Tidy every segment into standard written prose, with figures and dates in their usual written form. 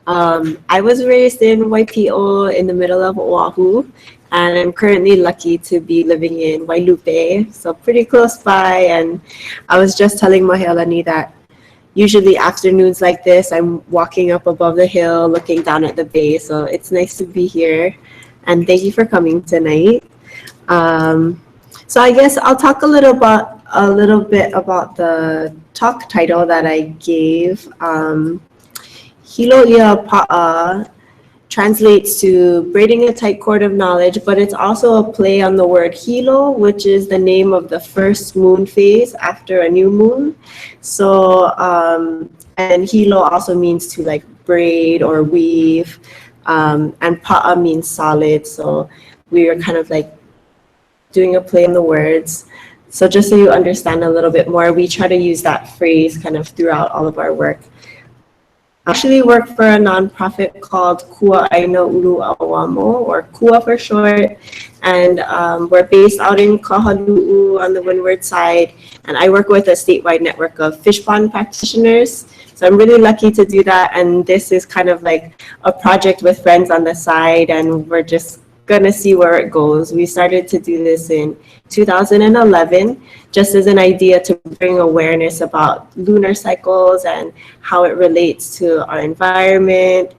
I was raised in Waipio in the middle of Oahu, and I'm currently lucky to be living in Wailupe, so pretty close by. And I was just telling Mahealani that usually afternoons like this, I'm walking up above the hill, looking down at the bay, so it's nice to be here. And thank you for coming tonight. So I guess I'll talk a little bit about the talk title that I gave. Hilo ia paʻa translates to braiding a tight cord of knowledge, but it's also a play on the word Hilo, which is the name of the first moon phase after a new moon. So, and Hilo also means to like braid or weave, and paʻa means solid. So we are kind of like doing a play on the words. So just so you understand a little bit more, we try to use that phrase kind of throughout all of our work. I actually work for a nonprofit called Kuaʻāina ʻAuamo, or Kua for short, and we're based out in Honolulu on the windward side, and I work with a statewide network of fish pond practitioners. So I'm really lucky to do that, and this is kind of like a project with friends on the side, and we're just gonna see where it goes. We started to do this in 2011, just as an idea to bring awareness about lunar cycles and how it relates to our environment,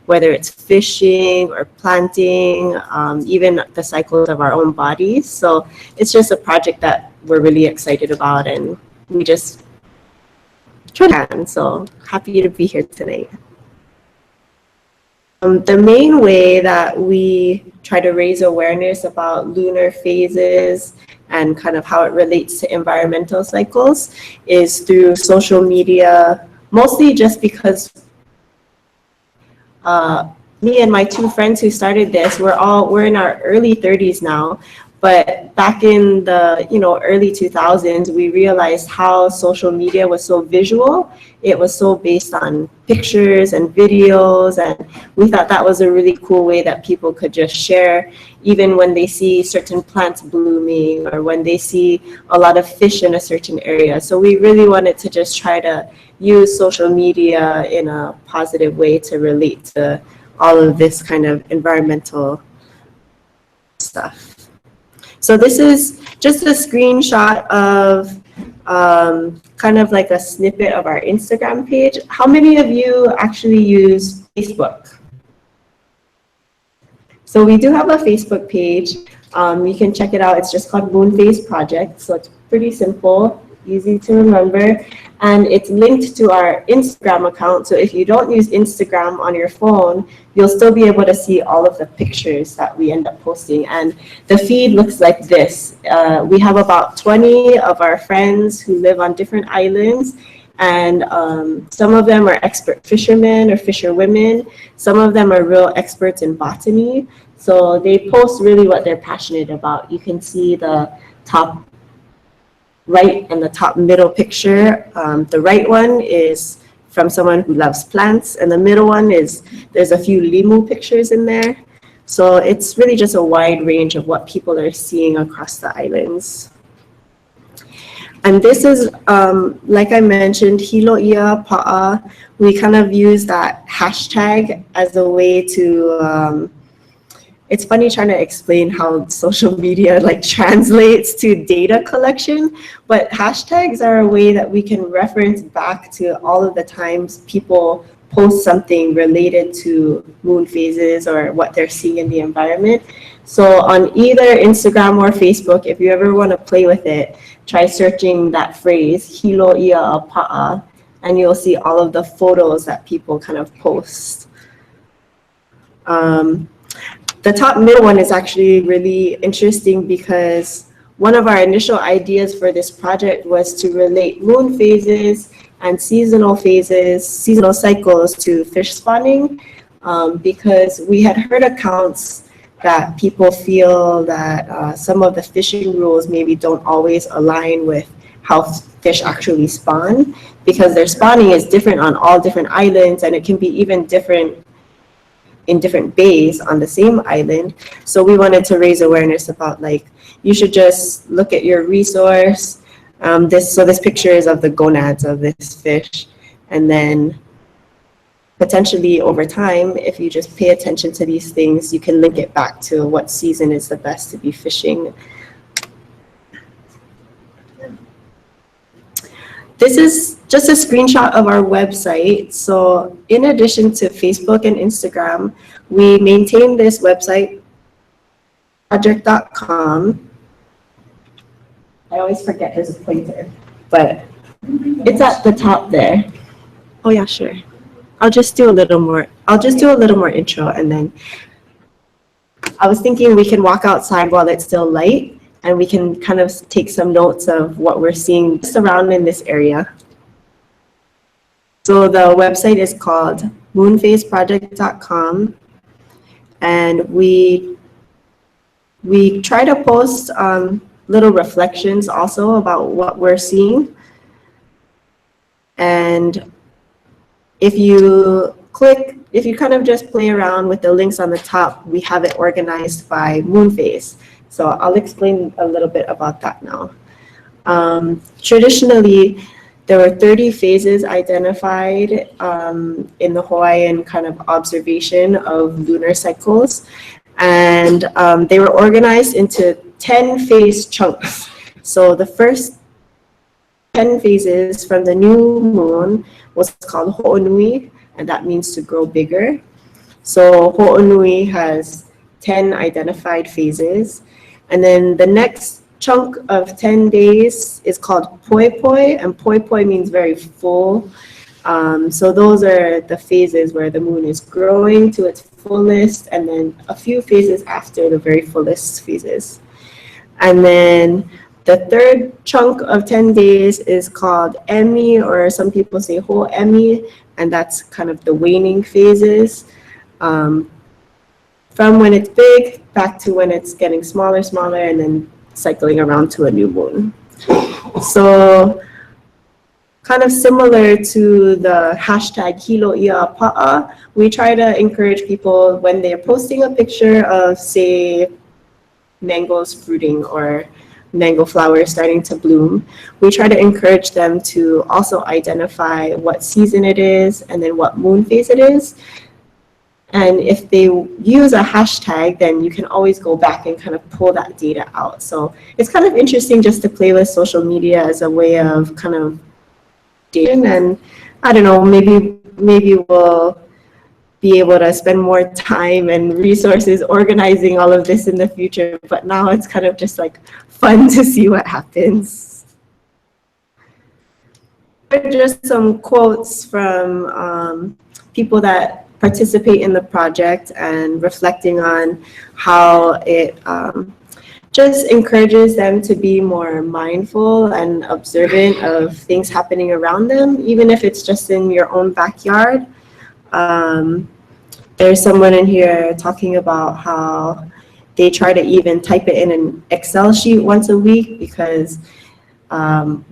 whether it's fishing or planting, even the cycles of our own bodies. So it's just a project that we're really excited about, and we just try to. So happy to be here tonight. The main way that we try to raise awareness about lunar phases and kind of how it relates to environmental cycles is through social media, mostly just because me and my two friends who started this, we're in our early 30s now. But back in the early 2000s, we realized how social media was so visual. It was so based on pictures and videos, and we thought that was a really cool way that people could just share, even when they see certain plants blooming or when they see a lot of fish in a certain area. So we really wanted to just try to use social media in a positive way to relate to all of this kind of environmental stuff. So this is just a screenshot of kind of like a snippet of our Instagram page. How many of you actually use Facebook? So we do have a Facebook page. You can check it out. It's just called Moon Phase Project. So it's pretty simple, easy to remember. And it's linked to our Instagram account. So if you don't use Instagram on your phone, you'll still be able to see all of the pictures that we end up posting. And the feed looks like this. We have about 20 of our friends who live on different islands. And some of them are expert fishermen or fisherwomen. Some of them are real experts in botany. So they post really what they're passionate about. You can see the top right and the top middle picture. The right one is from someone who loves plants, and the middle one is, there's a few limu pictures in there. So it's really just a wide range of what people are seeing across the islands. And this is, like I mentioned, Hilo ia paʻa. We kind of use that hashtag as a way to, it's funny trying to explain how social media like translates to data collection, but hashtags are a way that we can reference back to all of the times people post something related to moon phases or what they're seeing in the environment. So on either Instagram or Facebook, if you ever want to play with it, try searching that phrase, Hilo ia paʻa, and you'll see all of the photos that people kind of post. The top middle one is actually really interesting because one of our initial ideas for this project was to relate moon phases and seasonal cycles to fish spawning, because we had heard accounts that people feel that some of the fishing rules maybe don't always align with how fish actually spawn, because their spawning is different on all different islands, and it can be even different in different bays on the same island. So we wanted to raise awareness about, like, you should just look at your resource. This picture is of the gonads of this fish, and then potentially over time, if you just pay attention to these things, you can link it back to what season is the best to be fishing. This is just a screenshot of our website. So in addition to Facebook and Instagram, we maintain this website, project.com. I always forget there's a pointer, but it's at the top there. Oh yeah, sure. I'll just do a little more intro, and then I was thinking we can walk outside while it's still light, and we can kind of take some notes of what we're seeing just around in this area. So the website is called moonphaseproject.com, and we try to post little reflections also about what we're seeing. And if you kind of just play around with the links on the top, we have it organized by moon phase. So I'll explain a little bit about that now. Traditionally, there were 30 phases identified in the Hawaiian kind of observation of lunar cycles. And they were organized into 10 phase chunks. So the first 10 phases from the new moon was called Ho'onui, and that means to grow bigger. So Ho'onui has 10 identified phases. And then the next chunk of 10 days is called Poi Poi, and Poi Poi means very full. So those are the phases where the moon is growing to its fullest, and then a few phases after the very fullest phases. And then the third chunk of 10 days is called Emi, or some people say Ho'emi, and that's kind of the waning phases. From when it's big back to when it's getting smaller, and then cycling around to a new moon. So kind of similar to the hashtag Hilo ia paʻa, we try to encourage people when they're posting a picture of, say, mangoes fruiting or mango flowers starting to bloom, we try to encourage them to also identify what season it is and then what moon phase it is. And if they use a hashtag, then you can always go back and kind of pull that data out. So it's kind of interesting just to play with social media as a way of kind of dating. And I don't know, maybe we'll be able to spend more time and resources organizing all of this in the future. But now it's kind of just like fun to see what happens. Just some quotes from people that participate in the project and reflecting on how it just encourages them to be more mindful and observant of things happening around them, even if it's just in your own backyard. There's someone in here talking about how they try to even type it in an Excel sheet once a week, because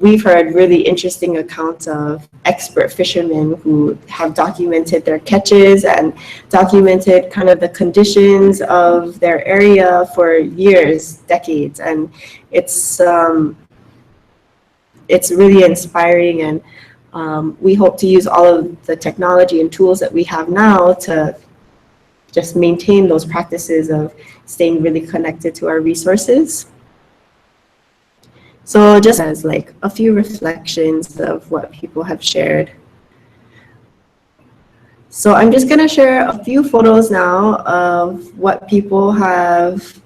we've heard really interesting accounts of expert fishermen who have documented their catches and documented kind of the conditions of their area for years, decades. And it's really inspiring, and we hope to use all of the technology and tools that we have now to just maintain those practices of staying really connected to our resources. So just as like a few reflections of what people have shared. So I'm just gonna share a few photos now of what people have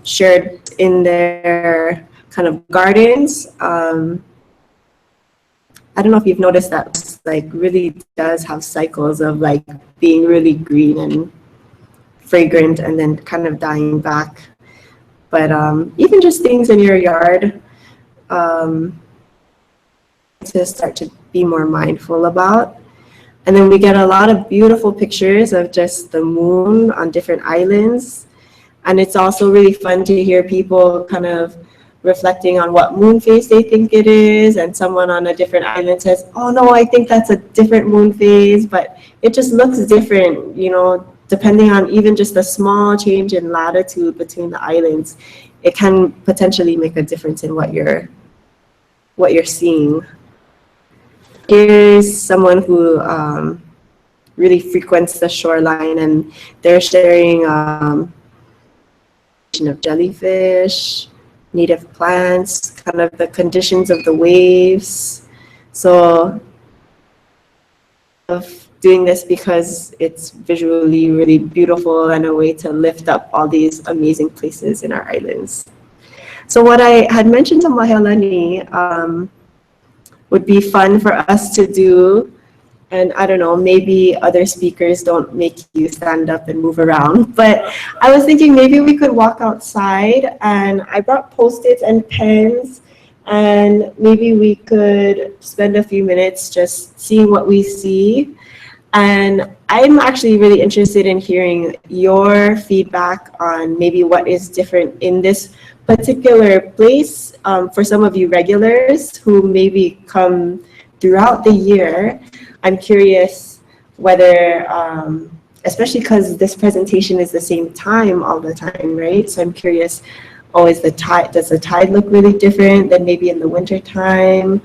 shared in their kind of gardens. I don't know if you've noticed that, like, really does have cycles of like being really green and fragrant and then kind of dying back. But even just things in your yard to start to be more mindful about. And then we get a lot of beautiful pictures of just the moon on different islands. And it's also really fun to hear people kind of reflecting on what moon phase they think it is. And someone on a different island says, oh no, I think that's a different moon phase, but it just looks different, you know, depending on even just a small change in latitude between the islands. It can potentially make a difference in what you're seeing. here's someone who really frequents the shoreline, and they're sharing of jellyfish, native plants, kind of the conditions of the waves. So of doing this because it's visually really beautiful and a way to lift up all these amazing places in our islands. So what I had mentioned to Mahealani would be fun for us to do. And I don't know, maybe other speakers don't make you stand up and move around, but I was thinking maybe we could walk outside, and I brought Post-its and pens, and maybe we could spend a few minutes just seeing what we see. And I'm actually really interested in hearing your feedback on maybe what is different in this particular place for some of you regulars who maybe come throughout the year. I'm curious whether, especially because this presentation is the same time all the time, right? So I'm curious, does the tide look really different than maybe in the winter time?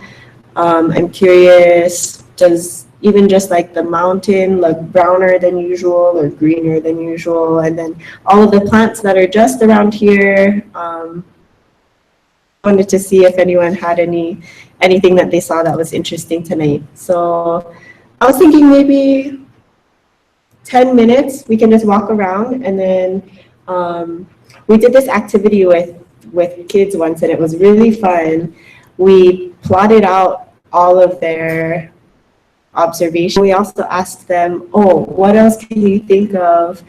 I'm curious, does even just like the mountain look browner than usual or greener than usual? And then all of the plants that are just around here, wanted to see if anyone had anything that they saw that was interesting tonight. So I was thinking maybe 10 minutes, we can just walk around, and then we did this activity with kids once, and it was really fun. We plotted out all of their observation. We also asked them, oh, what else can you think of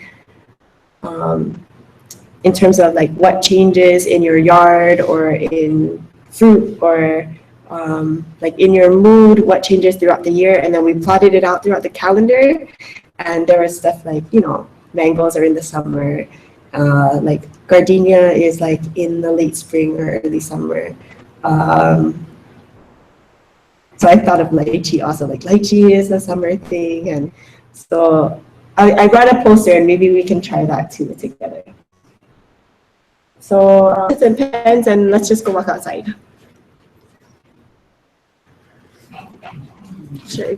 in terms of like what changes in your yard or in fruit or like in your mood, what changes throughout the year? And then we plotted it out throughout the calendar. And there was stuff like, you know, mangoes are in the summer, like gardenia is like in the late spring or early summer. So I thought of lychee also, like lychee is a summer thing. And so I brought a poster, and maybe we can try that too together. So and pens, and let's just go walk outside. Sure.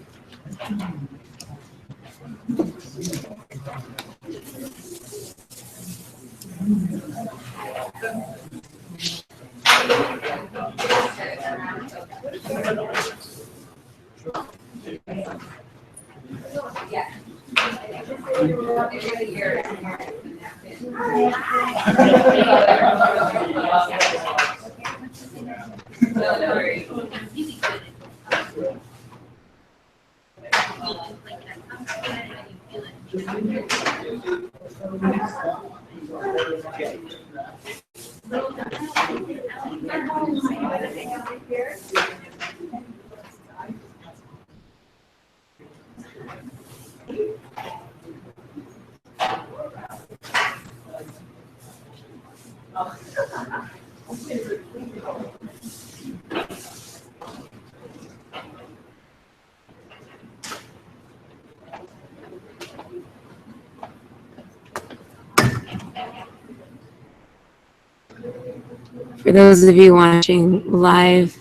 For those of you watching live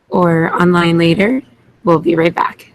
or online later, we'll be right back.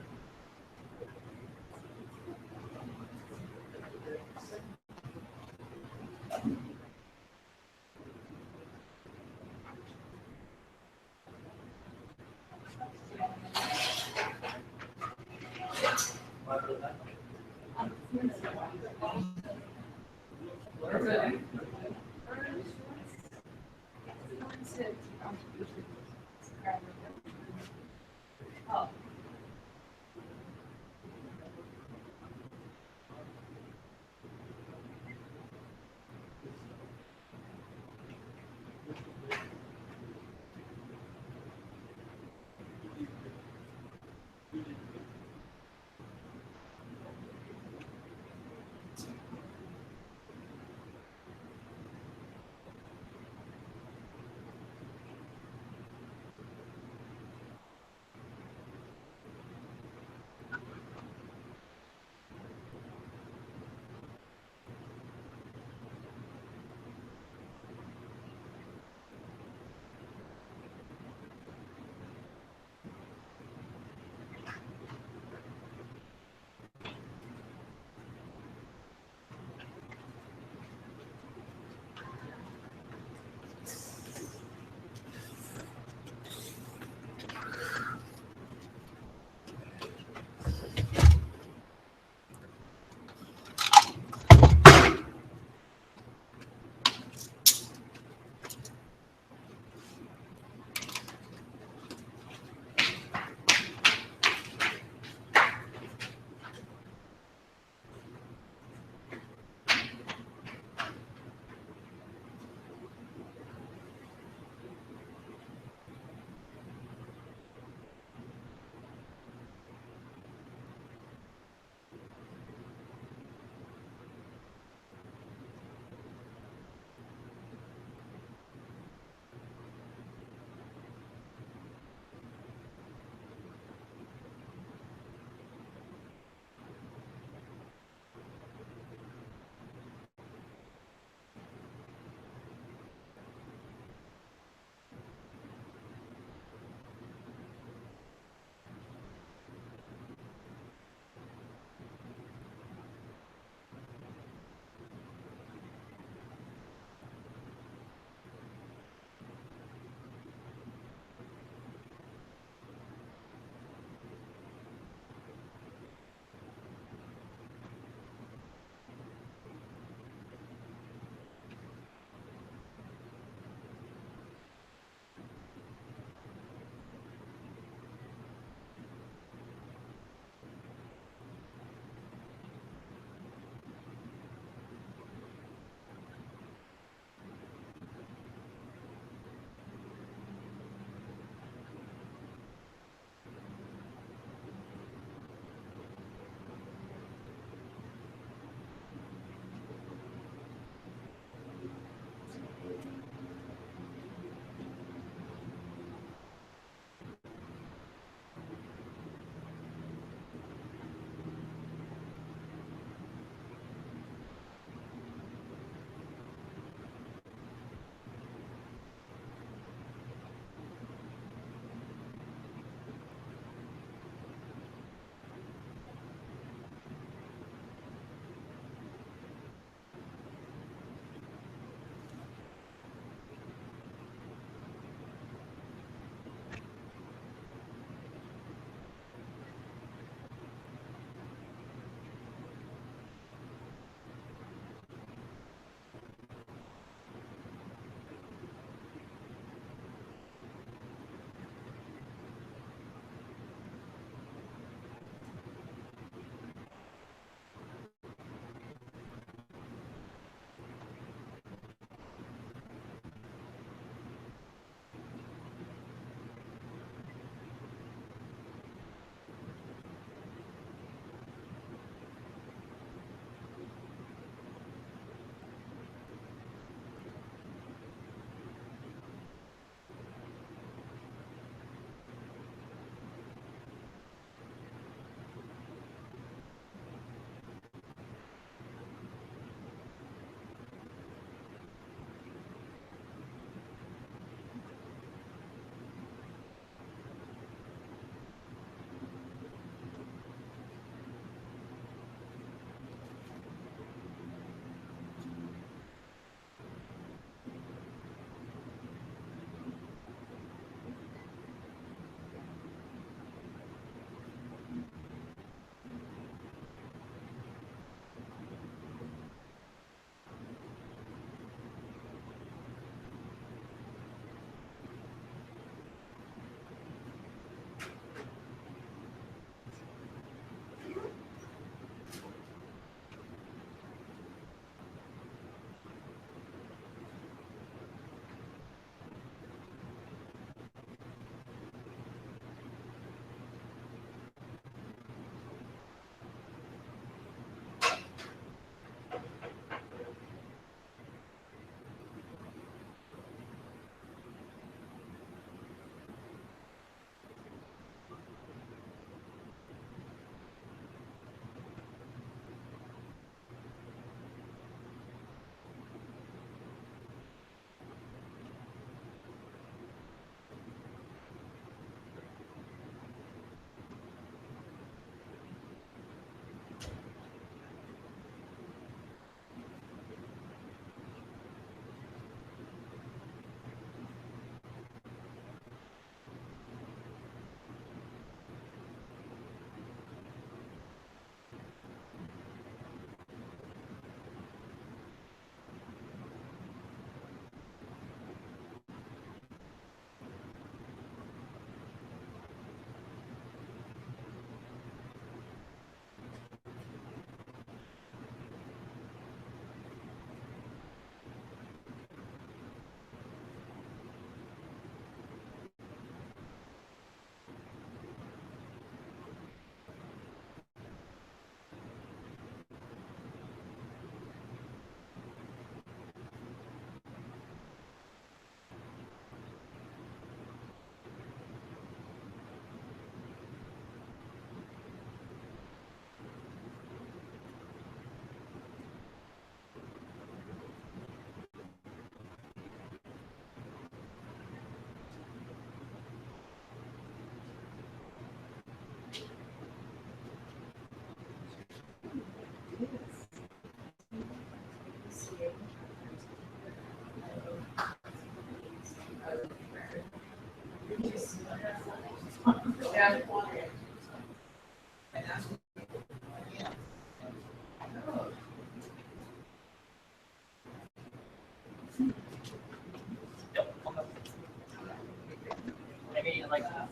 Maybe like an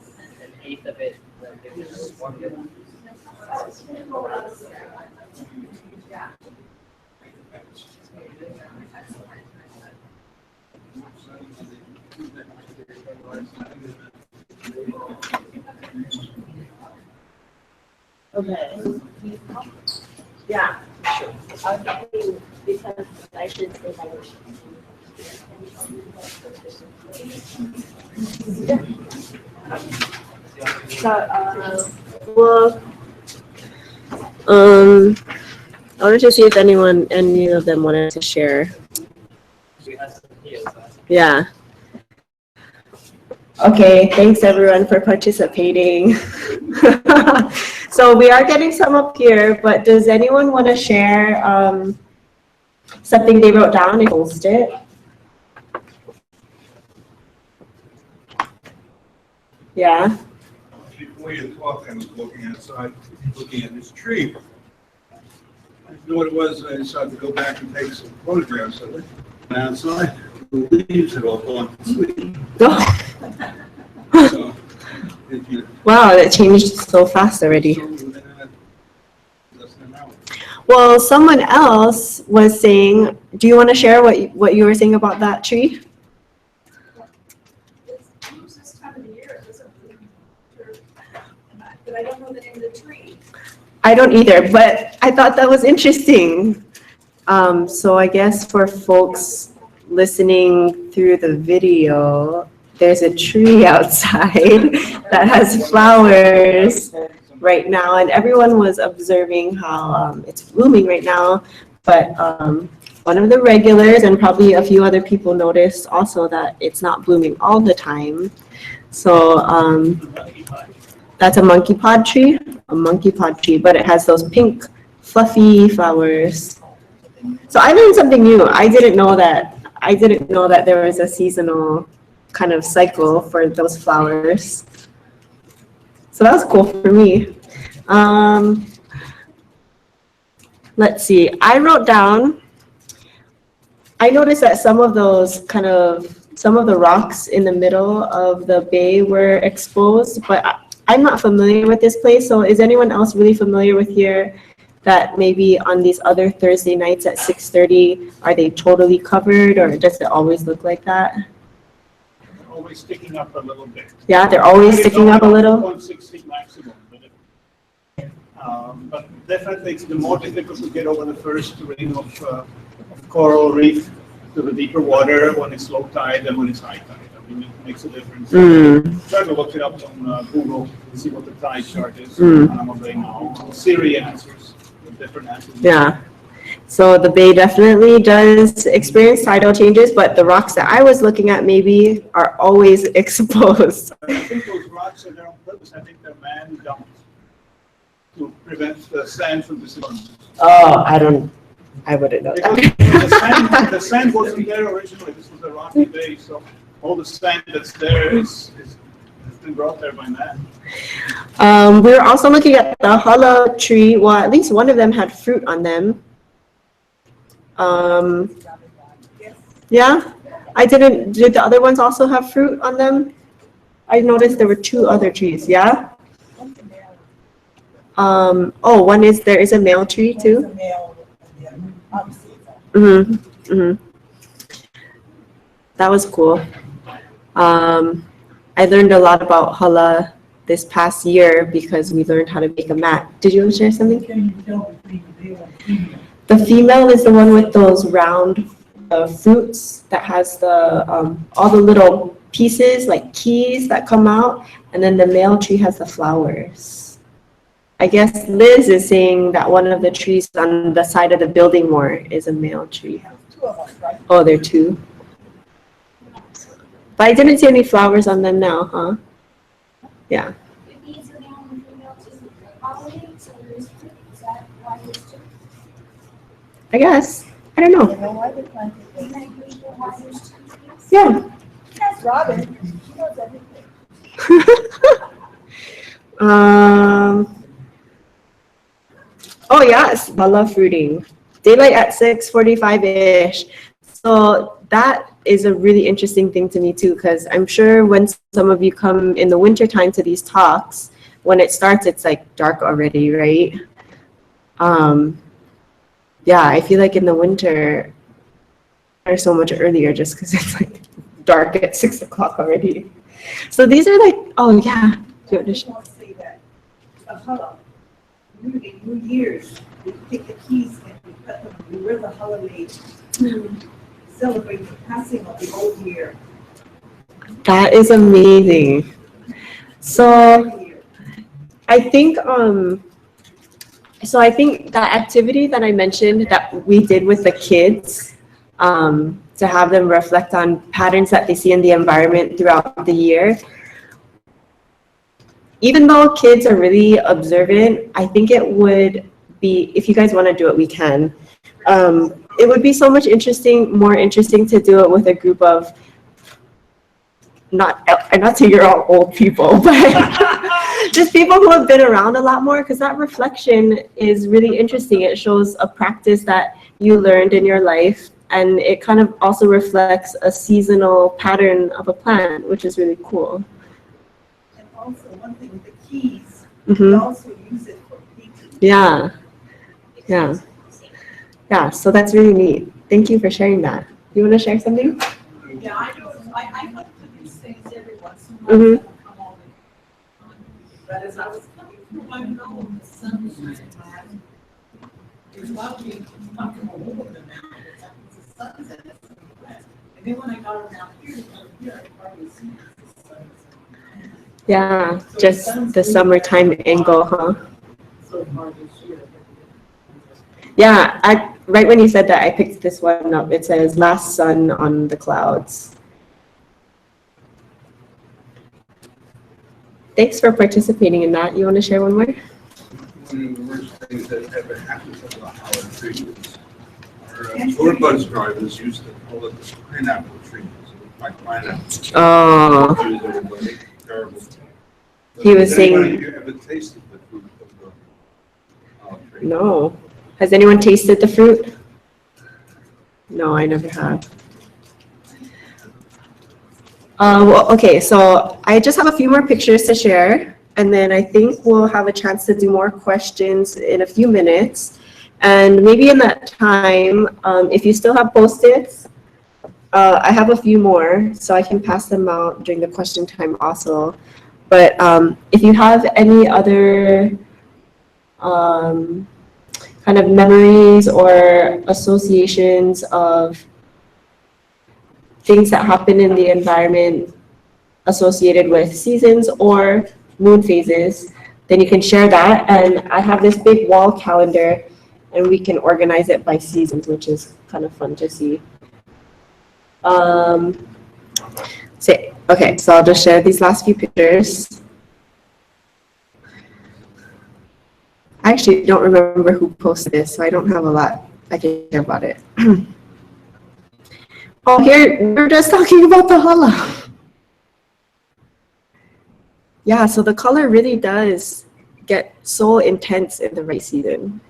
eighth of it. Okay. Yeah. Because I should say well, I wanted to see if any of them wanted to share. Yeah. Okay, thanks everyone for participating. So we are getting some up here, but does anyone want to share something they wrote down and post it? Yeah. Before you talk, I was looking outside, looking at this tree. I knew what it was, I decided to go back and take some photographs of it. And outside, the leaves had all gone to sleep. So, if you Wow, that changed so fast already. less than an hour. Well, someone else was saying, do you want to share what you were saying about that tree? It's this time of the year, it doesn't bloom, but I don't know the name of the tree. I don't either, but I thought that was interesting. So I guess for folks listening through the video, there's a tree outside that has flowers right now, and everyone was observing how it's blooming right now. But one of the regulars and probably a few other people noticed also that it's not blooming all the time. So that's a monkey pod tree, but it has those pink fluffy flowers. So I learned something new. I didn't know that there was a seasonal kind of cycle for those flowers. So that was cool for me. Let's see. I noticed that some of the rocks in the middle of the bay were exposed, but I'm not familiar with this place. So is anyone else really familiar with here? That maybe on these other Thursday nights at 6:30, are they totally covered, or does it always look like that? Always sticking up a little bit. Yeah, they're always sticking up a little. 1.6 feet maximum. But definitely it's the more difficult to get over the first ring of coral reef to the deeper water when it's low tide than when it's high tide. I mean, it makes a difference. Try to look it up on Google and see what the tide chart is. Hanauma Bay now. Siri answers with different answers. Yeah. So the bay definitely does experience tidal changes, but the rocks that I was looking at maybe are always exposed. I think those rocks are there on purpose. I think they're man-dumped to prevent the sand from disappearing. Oh, I wouldn't know that. The sand wasn't there originally. This was a rocky bay, so all the sand that's there has been brought there by man. We were also looking at the hala tree. Well, at least one of them had fruit on them. Yeah, did the other ones also have fruit on them? I noticed there were two other trees, yeah? There is a male tree too? That was cool. I learned a lot about hala this past year because we learned how to make a mat. Did you want to share something? The female is the one with those round fruits that has the all the little pieces like keys that come out, and then the male tree has the flowers. I guess Liz is saying that one of the trees on the side of the building more is a male tree. Oh, there are two. But I didn't see any flowers on them now, huh? Yeah. I guess. I don't know. Yeah. That's Robin. She knows everything. Oh yes, I love fruiting. Daylight at 6:45-ish. So that is a really interesting thing to me too, because I'm sure when some of you come in the winter time to these talks, when it starts, it's like dark already, right? Yeah, I feel like in the winter, or so much earlier just because it's like dark at 6 o'clock already. So these are like, oh yeah. I just want to say that a hala, in New Year's, we take the keys and we cut them, we wear the holiday to celebrate the passing of the old year. That is amazing. So I think I think that activity that I mentioned that we did with the kids, to have them reflect on patterns that they see in the environment throughout the year. Even though kids are really observant, I think it would be, if you guys want to do it, we can. It would be so much more interesting to do it with a group of, not to your all old people, but just people who have been around a lot more, because that reflection is really interesting. It shows a practice that you learned in your life, and it kind of also reflects a seasonal pattern of a plant, which is really cool. And also, one thing with the keys, Mm-hmm. we also use it for painting. Yeah. Yeah. Yeah, so that's really neat. Thank you for sharing that. You want to share something? Yeah, I do. I look for these things every once in a while. Mhm. That will come all the time. But as I was coming through my window, the sun was shining on. It was lovely. I'm from a little bit now. It's the sun's in it. And then when I got around here, I hardly see the sun. Yeah, just the summertime angle, huh? So hard this year. Yeah, right when you said that, I picked this one up. It says "Last Sun on the Clouds." Thanks for participating in that. You want to share one more? One of the worst things that ever happened to the Howard tree was our tour bus drivers used to call it the pineapple tree. So it looked like pineapple. Oh, Confused everybody. Terrible. He was Has saying- anybody here ever tasted the fruit of the olive tree? no. Has anyone tasted the fruit? No, I never have. Well, okay, so I just have a few more pictures to share, and then I think we'll have a chance to do more questions in a few minutes. And maybe in that time, if you still have Post-its, I have a few more, so I can pass them out during the question time also. But if you have any other kind of memories or associations of things that happen in the environment associated with seasons or moon phases, then you can share that. And I have this big wall calendar, and we can organize it by seasons, which is kind of fun to see. Okay, so I'll just share these last few pictures. I actually don't remember who posted this, so I don't have a lot I can share about it. Oh, here, we're just talking about the hala. Yeah, so the color really does get so intense in the right season.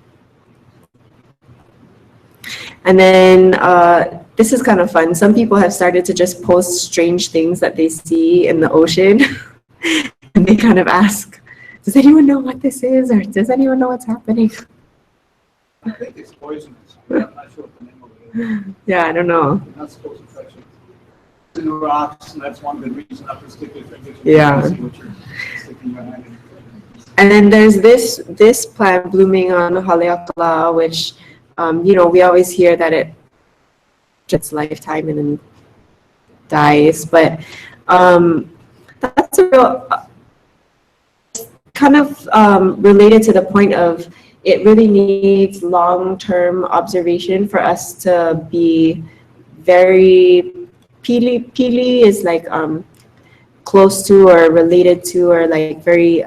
And then this is kind of fun. Some people have started to just post strange things that they see in the ocean. And they kind of ask, does anyone know what this is? Or does anyone know what's happening? I think it's poisonous. I'm not sure what the name of it is. Yeah, I don't know. You're not supposed to touch it. It's in the rocks, and that's one good reason not to stick your fingers. Yeah. See what you're sticking behind it. And then there's this plant blooming on Haleakala, which, we always hear that it just lifetime and then dies. But that's a real kind of related to the point of it really needs long-term observation for us to be very pili is like close to or related to or like very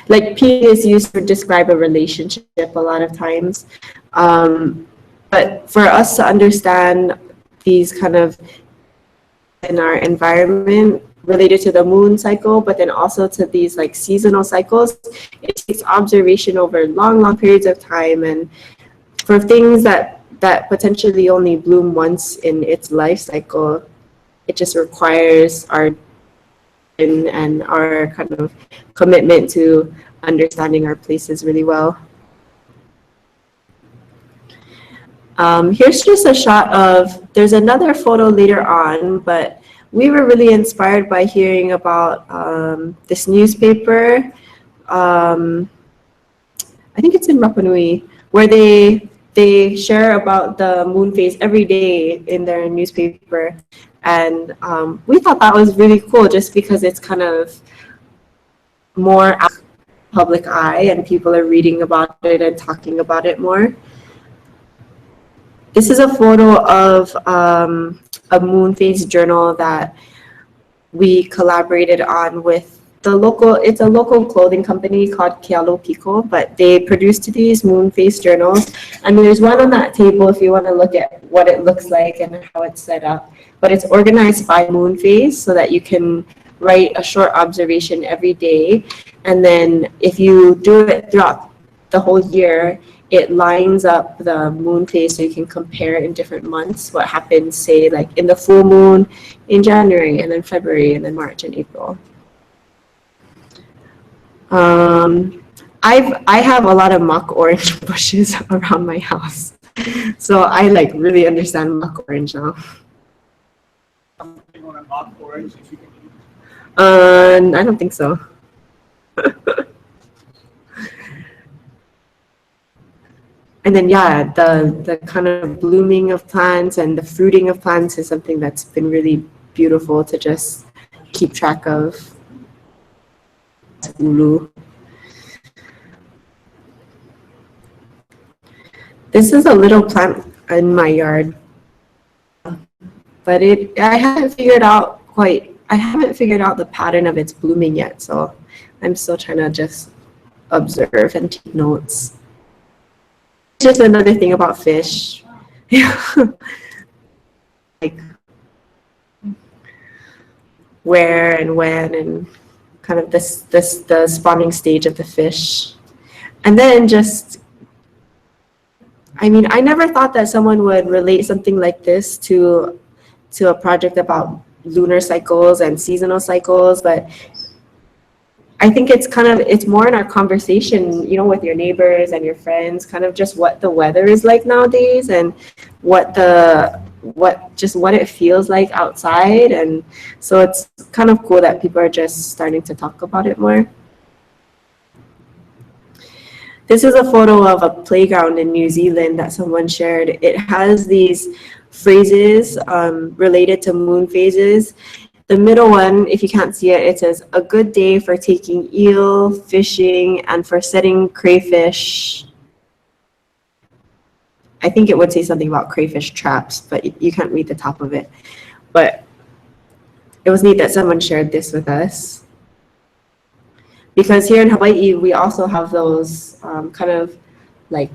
like pili is used to describe a relationship a lot of times, but for us to understand these kind of in our environment, related to the moon cycle, but then also to these like seasonal cycles. It takes observation over long periods of time, and for things that potentially only bloom once in its life cycle, it just requires our and our kind of commitment to understanding our places really well. Here's just a shot of, there's another photo later on, but we were really inspired by hearing about this newspaper. I think it's in Rapa Nui, where they share about the moon phase every day in their newspaper. And we thought that was really cool just because it's kind of more out public eye and people are reading about it and talking about it more. This is a photo of a moon phase journal that we collaborated on with the local, it's a local clothing company called Kealo Pico, but they produced these moon phase journals. And there's one on that table if you want to look at what it looks like and how it's set up. But it's organized by moon phase so that you can write a short observation every day. And then if you do it throughout the whole year, it lines up the moon phase so you can compare in different months what happens, say, like in the full moon in January, and then February, and then March and April. I have a lot of mock orange bushes around my house, so I like really understand mock orange now. Something on a mock orange if you can eat. I don't think so. And then, yeah, the kind of blooming of plants and the fruiting of plants is something that's been really beautiful to just keep track of. Ulu. This is a little plant in my yard, but I haven't figured out the pattern of its blooming yet, so I'm still trying to just observe and take notes. Just another thing about fish. Like where and when and kind of the spawning stage of the fish. And then just, I mean, I never thought that someone would relate something like this to a project about lunar cycles and seasonal cycles, but I think it's more in our conversation, you know, with your neighbors and your friends, kind of just what the weather is like nowadays and what it feels like outside. And so it's kind of cool that people are just starting to talk about it more. This is a photo of a playground in New Zealand that someone shared. It has these phrases related to moon phases. The middle one, if you can't see it, it says, "A good day for taking eel, fishing, and for setting crayfish." I think it would say something about crayfish traps, but you can't read the top of it. But it was neat that someone shared this with us. Because here in Hawaii, we also have those kind of like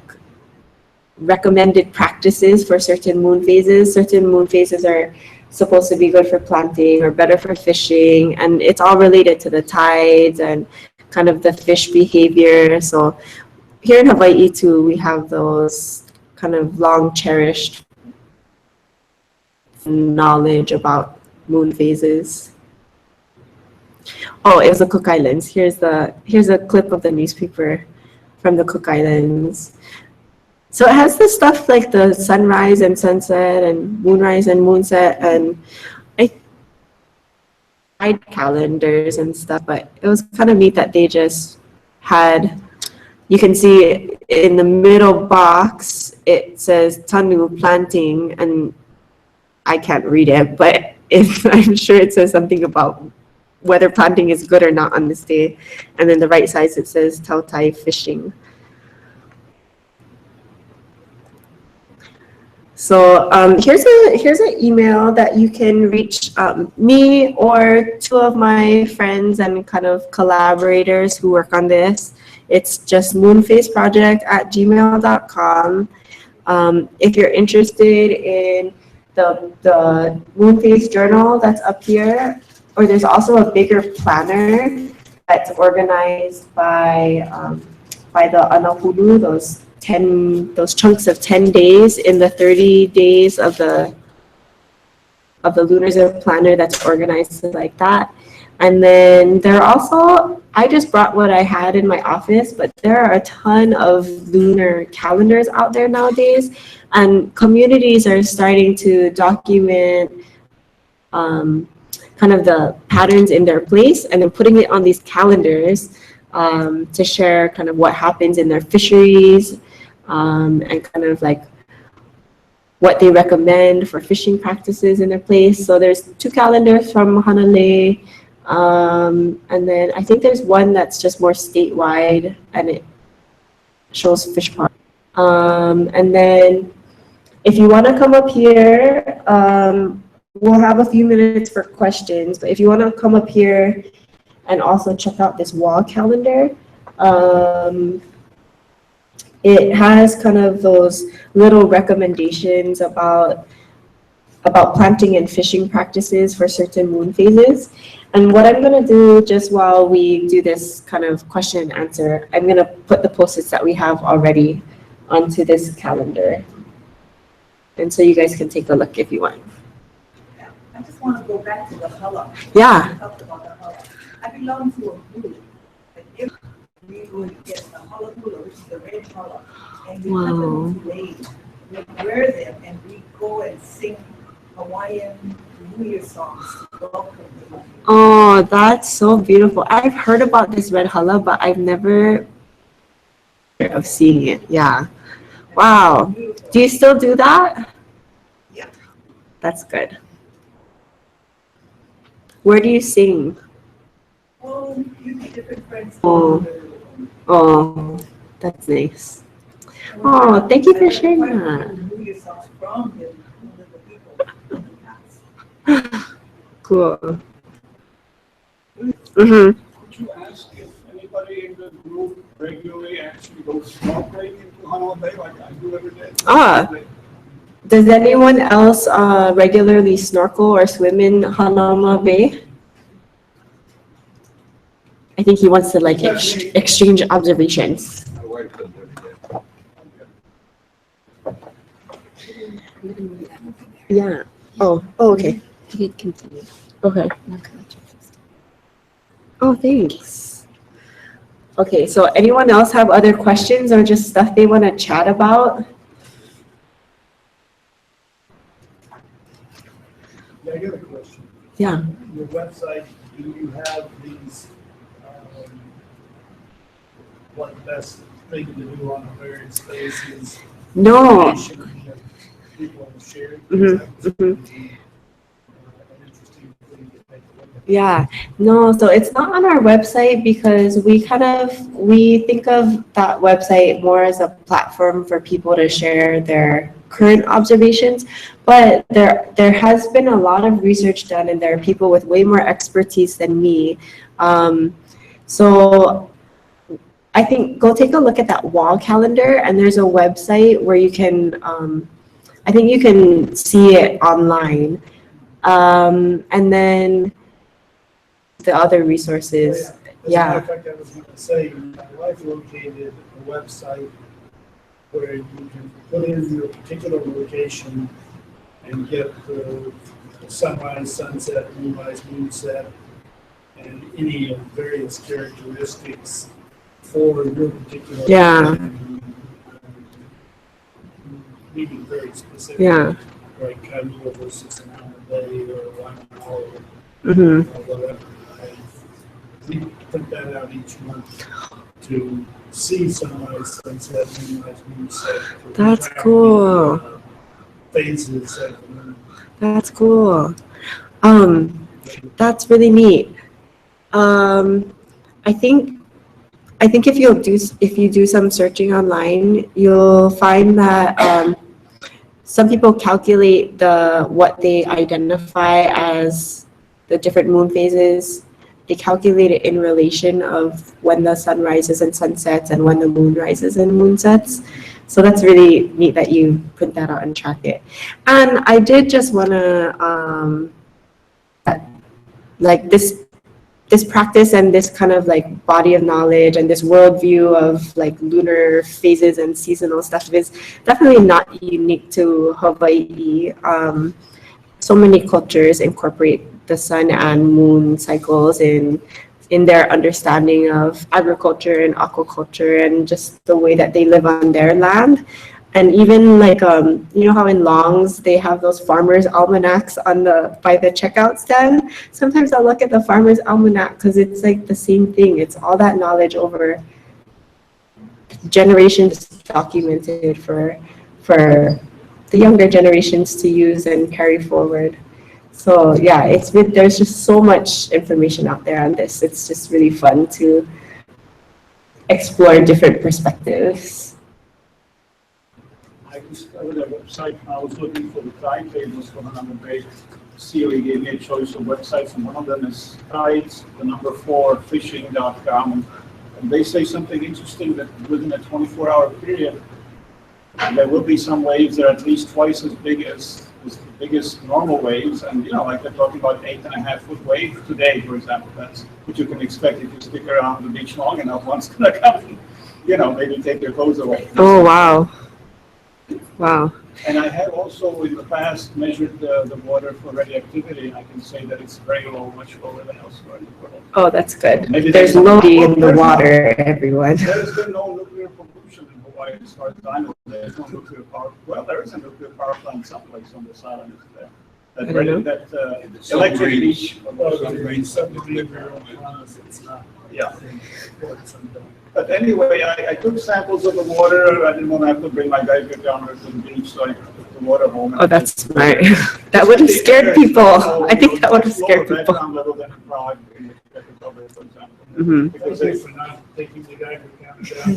recommended practices for certain moon phases. Certain moon phases are supposed to be good for planting or better for fishing, and it's all related to the tides and kind of the fish behavior. So here in Hawaii too, we have those kind of long cherished knowledge about moon phases. Oh, it was the Cook Islands. Here's a clip of the newspaper from the Cook Islands. So it has this stuff like the sunrise and sunset and moonrise and moonset and calendars and stuff, but it was kind of neat that they just had, you can see in the middle box, it says Tanu planting, and I can't read it, but I'm sure it says something about whether planting is good or not on this day. And then the right side, it says Tautai fishing. So here's an email that you can reach me or two of my friends and kind of collaborators who work on this. It's just moonphaseproject@gmail.com. If you're interested in the moon phase journal that's up here, or there's also a bigger planner that's organized by the Honolulu, those chunks of 10 days in the 30 days of the lunar planner that's organized like that. And then there are also, I just brought what I had in my office, but there are a ton of lunar calendars out there nowadays, and communities are starting to document kind of the patterns in their place and then putting it on these calendars to share kind of what happens in their fisheries and kind of like what they recommend for fishing practices in their place. So there's 2 calendars from Honolulu. And then I think there's one that's just more statewide and it shows fish pond. And then if you want to come up here, we'll have a few minutes for questions, but if you want to come up here and also check out this wall calendar, it has kind of those little recommendations about planting and fishing practices for certain moon phases. And what I'm going to do just while we do this kind of question and answer, I'm going to put the post-its that we have already onto this calendar. And so you guys can take a look if you want. Yeah, I just want to go back to the hala. Yeah. We talked about the hala. I belong to a group, and if we would get the hala hula, which is the red hala, and we cut them into waves, we wear them, and we go and sing Hawaiian New Year songs to welcome them. Oh, that's so beautiful. I've heard about this red hala, but I've never heard of seeing it. Yeah. Wow. Do you still do that? Yeah. That's good. Where do you sing? Oh, you get different friends. Oh, that's nice. Oh, thank you for sharing that. New Year songs from the people in the past. Cool. Mm-hmm. Could you ask if anybody in the group regularly actually goes snorkeling into Honolulu Bay like I do every day? Does anyone else regularly snorkel or swim in Hanauma Bay? I think he wants to like exchange observations. My wife does every day. Yeah. Oh, okay. You can continue. Okay. Not gonna touch this. Oh, thanks. Okay, so anyone else have other questions or just stuff they want to chat about? Yeah, I got a question. Yeah. Your website, do you have these, what best thing to do on the various spaces? No. Information that people have shared? Mhm, That mhm. would be, an interesting thing to take a look at. Yeah, no, so it's not on our website because we think of that website more as a platform for people to share their current observations, but there has been a lot of research done and there are people with way more expertise than me. So I think go take a look at that wall calendar and there's a website where you can, I think you can see it online. And then the other resources. As a matter of fact, I was going to say, my wife located a website where you can put in your particular location and get the sunrise, sunset, moonrise, moonset, and any of various characteristics for your particular. Yeah. Meaning very specific. Yeah. Like Kailua versus an hour a day or 1 hour Mm-hmm. or whatever. We print that out each month to see sunrise, sunset, moonrise, moonset. That's cool. Phases of the moon. That's cool. That's really neat. I think if you do some searching online, you'll find that some people calculate what they identify as the different moon phases. They calculate it in relation of when the sun rises and sunsets and when the moon rises and moon sets. So that's really neat that you print that out and track it. And I did just want to like this practice and this kind of like body of knowledge and this worldview of like lunar phases and seasonal stuff is definitely not unique to Hawaii. So many cultures incorporate the sun and moon cycles in their understanding of agriculture and aquaculture and just the way that they live on their land. And even like you know how in Longs they have those farmers' almanacs by the checkout stand. Sometimes I'll look at the farmers' almanac because it's like the same thing. It's all that knowledge over generations documented for the younger generations to use and carry forward. So yeah, there's just so much information out there on this. It's just really fun to explore different perspectives. I discovered a website. I was looking for the tide tables for Hanauma Bay. COE gave me a choice of websites, and one of them is tides4fishing.com. And they say something interesting that within a 24-hour period, there will be some waves that are at least twice as big as the biggest normal waves. And, you know, like they're talking about 8.5-foot wave today, for example. That's what you can expect if you stick around the beach long enough. One's going to come and, you know, maybe take your clothes away. Oh, wow. Wow. And I have also in the past measured the water for radioactivity, and I can say that it's very low, much lower than elsewhere in the world. Oh, that's good. Maybe There's nobody in the water, everyone. There's been no nuclear pollution in Hawaii as far as I know. There's no nuclear power. Well, there is a nuclear power plant someplace on this island, isn't there? That electric beach. Yeah. But anyway, I took samples of the water. I didn't want to have to bring my diaper down to the beach, so I took the water home. Oh, that's smart. That would have scared people. I think that would have scared people. Mm-hmm. Because Thank you for not taking the guy who counted down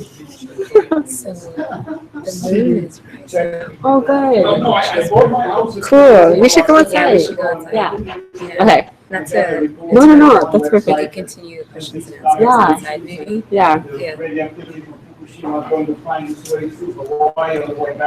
the So the moon is rising. Oh, good. No, I bought my house. Cool. We should go Yeah, outside. we should go outside. Yeah. Yeah. Okay. That's No, that's We perfect. could continue the questions and answers Yeah. inside, maybe. Yeah. The radioactivity from Fukushima is going to find its way through Hawaii on the way back.